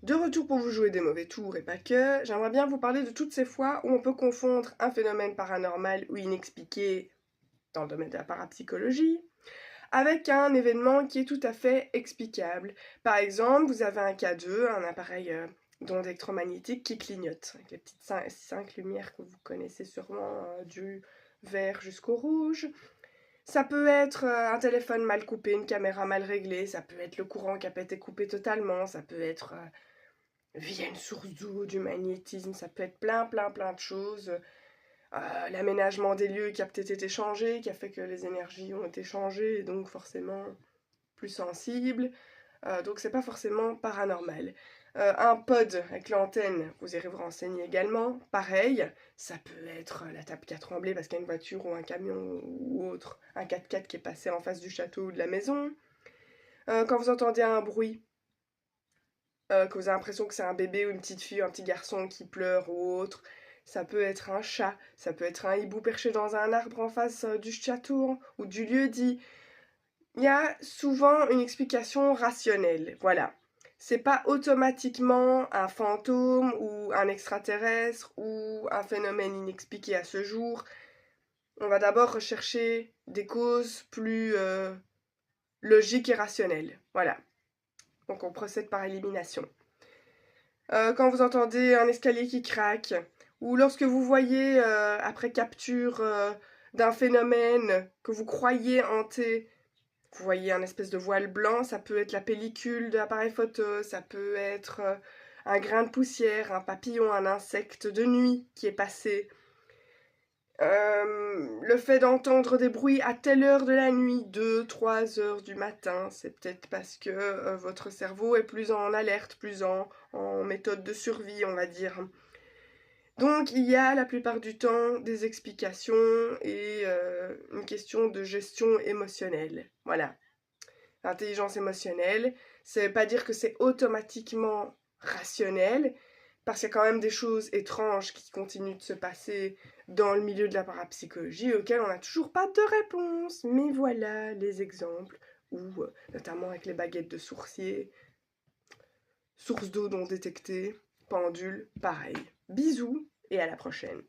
De retour pour vous jouer des mauvais tours et pas que, j'aimerais bien vous parler de toutes ces fois où on peut confondre un phénomène paranormal ou inexpliqué dans le domaine de la parapsychologie avec un événement qui est tout à fait explicable. Par exemple, vous avez un K2, un appareil d'onde électromagnétique qui clignote, avec les petites 5 lumières que vous connaissez sûrement, du vert jusqu'au rouge. Ça peut être un téléphone mal coupé, une caméra mal réglée, ça peut être le courant qui a pas été coupé totalement, ça peut être via une source d'eau, du magnétisme, ça peut être plein de choses. L'aménagement des lieux qui a peut-être été changé, qui a fait que les énergies ont été changées et donc forcément plus sensibles. Donc c'est pas forcément paranormal. Un pod avec l'antenne, vous irez vous renseigner également. Pareil, ça peut être la table qui a tremblé parce qu'il y a une voiture ou un camion ou autre, un 4x4 qui est passé en face du château ou de la maison. Quand vous entendez un bruit, que vous avez l'impression que c'est un bébé ou une petite fille ou un petit garçon qui pleure ou autre, ça peut être un chat, ça peut être un hibou perché dans un arbre en face du château ou du lieu-dit. Il y a souvent une explication rationnelle, voilà. C'est pas automatiquement un fantôme ou un extraterrestre ou un phénomène inexpliqué à ce jour. On va d'abord rechercher des causes plus logiques et rationnelles, voilà. Donc on procède par élimination. Quand vous entendez un escalier qui craque, ou lorsque vous voyez, après capture d'un phénomène que vous croyez hanter, vous voyez un espèce de voile blanc, ça peut être la pellicule de l'appareil photo, ça peut être un grain de poussière, un papillon, un insecte de nuit qui est passé. Le fait d'entendre des bruits à telle heure de la nuit, 2, 3 heures du matin, c'est peut-être parce que votre cerveau est plus en alerte, plus en méthode de survie, on va dire. Donc il y a la plupart du temps des explications et une question de gestion émotionnelle. Voilà. L'intelligence émotionnelle, ça veut pas dire que c'est automatiquement rationnel, parce qu'il y a quand même des choses étranges qui continuent de se passer dans le milieu de la parapsychologie auxquelles on n'a toujours pas de réponse. Mais voilà les exemples, ou notamment avec les baguettes de sourcier, source d'eau non détectée, pendule, pareil. Bisous et à la prochaine.